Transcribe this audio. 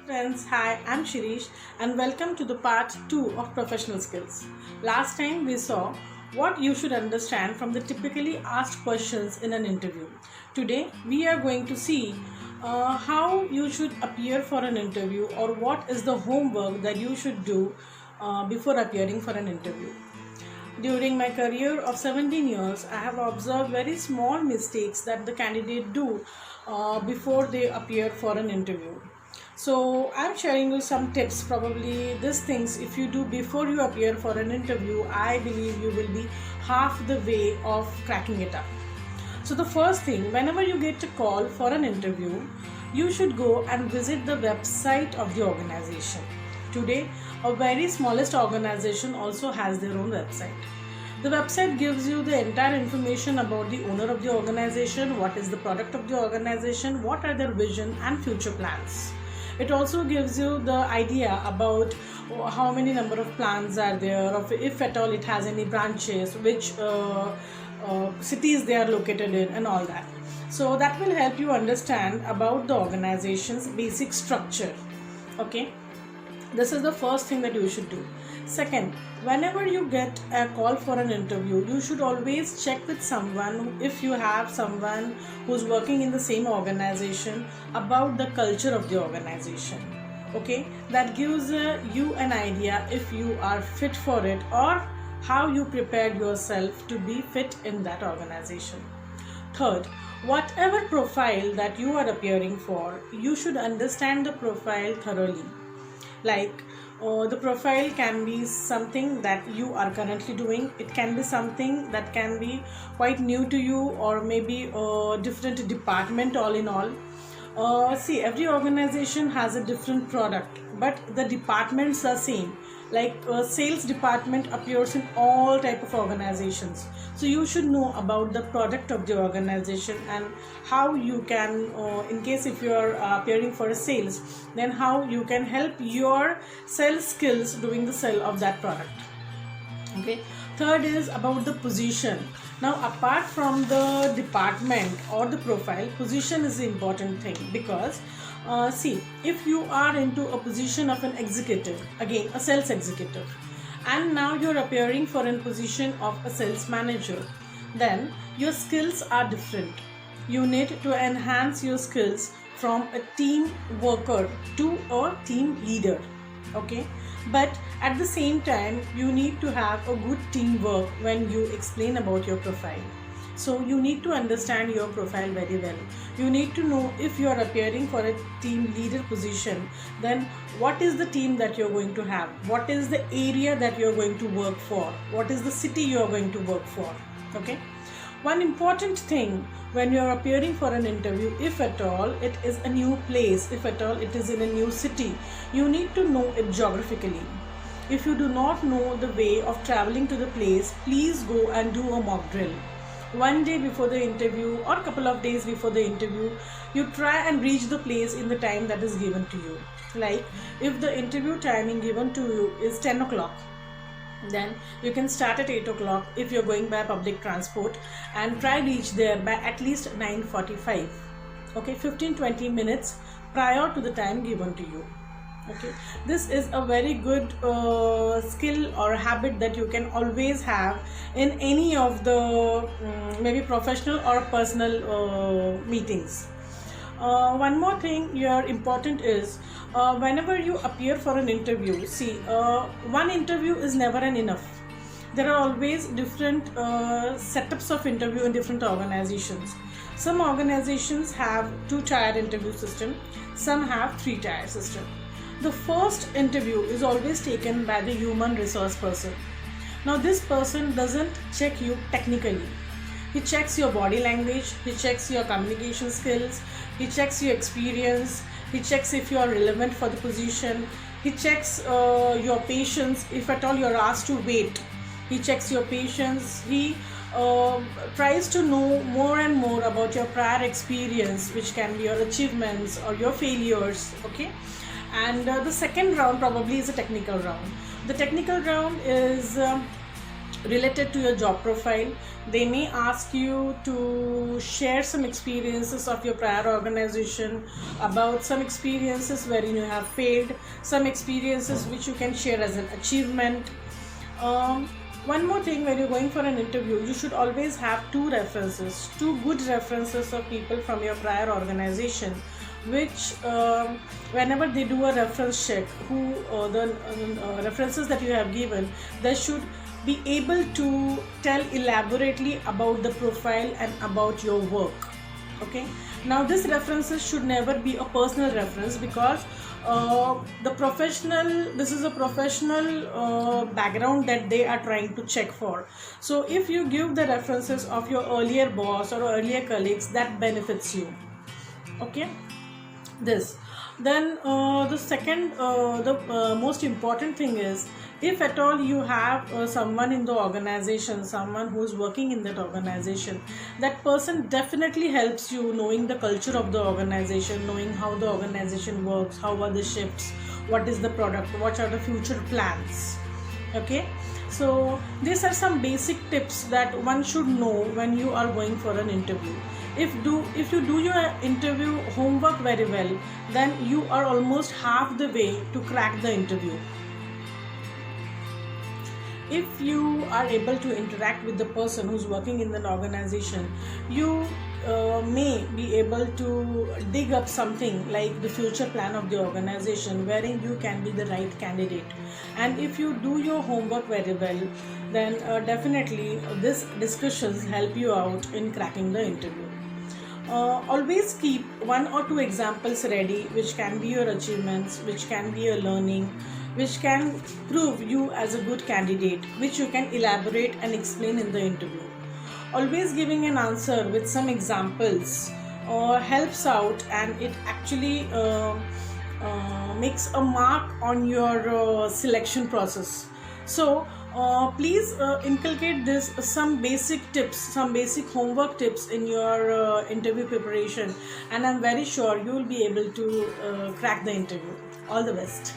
Friends, hi, I'm Shirish and welcome to the part 2 of professional skills. Last time we saw what you should understand from the typically asked questions in an interview. Today we are going to see how you should appear for an interview or what is the homework that you should do before appearing for an interview. During my career of 17 years, I have observed very small mistakes that the candidate do before they appear for an interview. So I'm sharing you some tips. Probably these things, if you do before you appear for an interview, I believe you will be half the way of cracking it up. So the first thing, whenever you get a call for an interview, you should go and visit the website of the organization. Today, a very smallest organization also has their own website. The website gives you the entire information about the owner of the organization, what is the product of the organization, what are their vision and future plans. It also gives you the idea about how many number of plants are there, or if at all it has any branches, which cities they are located in, and all that. So that will help you understand about the organization's basic structure. Okay, this is the first thing that you should do. Second, whenever you get a call for an interview, you should always check with someone, if you have someone who's working in the same organization, about the culture of the organization. Okay, that gives you an idea if you are fit for it, or how you prepared yourself to be fit in that organization. Third, whatever profile that you are appearing for, you should understand the profile thoroughly. Like the profile can be something that you are currently doing, it can be something that can be quite new to you, or maybe a different department. All in all, see, every organization has a different product, but the departments are same. Like sales department appears in all type of organizations, so you should know about the product of the organization and how you can, in case if you are appearing for a sales, then how you can help your sales skills doing the sale of that product. Okay, third is about the position. Now, apart from the department or the profile, position is the important thing, because see, if you are into a position of an executive, again a sales executive, and now you're appearing for a position of a sales manager, then your skills are different. You need to enhance your skills from a team worker to a team leader. Okay, but at the same time you need to have a good teamwork when you explain about your profile. So you need to understand your profile very well. You need to know, if you are appearing for a team leader position, then what is the team that you're going to have, what is the area that you're going to work for, what is the city you're going to work for. Okay, one important thing when you're appearing for an interview, if at all it is a new place, if at all it is in a new city, you need to know it geographically. If you do not know the way of traveling to the place, please go and do a mock drill. One day before the interview or a couple of days before the interview, you try and reach the place in the time that is given to you. Like if the interview timing given to you is 10 o'clock, then you can start at 8 o'clock if you're going by public transport, and try reach there by at least 9:45. Okay, 15-20 minutes prior to the time given to you. Okay, this is a very good skill or habit that you can always have in any of the maybe professional or personal meetings. One more thing here important is, whenever you appear for an interview, see, one interview is never enough. There are always different setups of interview in different organizations. Some organizations have 2-tier interview system, some have 3-tier system. The first interview is always taken by the human resource person. Now this person doesn't check you technically. He checks your body language, he checks your communication skills, he checks your experience, he checks if you are relevant for the position, he checks your patience, if at all you are asked to wait. He checks your patience, he tries to know more and more about your prior experience, which can be your achievements or your failures. Okay, and the second round probably is a technical round. The technical round is related to your job profile. They may ask you to share some experiences of your prior organization, about some experiences wherein you have failed, some experiences which you can share as an achievement. One more thing, when you're going for an interview, you should always have two references, two good references of people from your prior organization, which whenever they do a reference check, who the references that you have given, they should be able to tell elaborately about the profile and about your work. Okay, now this references should never be a personal reference, because this is a professional background that they are trying to check for. So if you give the references of your earlier boss or earlier colleagues, that benefits you. Okay, this then the second the most important thing is, if at all you have someone in the organization, someone who is working in that organization, that person definitely helps you knowing the culture of the organization, knowing how the organization works, how are the shifts, what is the product, what are the future plans. Okay, so these are some basic tips that one should know when you are going for an interview. If you do your interview homework very well, then you are almost half the way to crack the interview. If you are able to interact with the person who's working in an organization, you may be able to dig up something like the future plan of the organization, wherein you can be the right candidate. And if you do your homework very well, then definitely these discussions help you out in cracking the interview. Always keep one or two examples ready, which can be your achievements, which can be your learning, which can prove you as a good candidate, which you can elaborate and explain in the interview. Always giving an answer with some examples helps out, and it actually makes a mark on your selection process. So please inculcate this some basic tips, some basic homework tips in your interview preparation, and I'm very sure you will be able to crack the interview. All the best.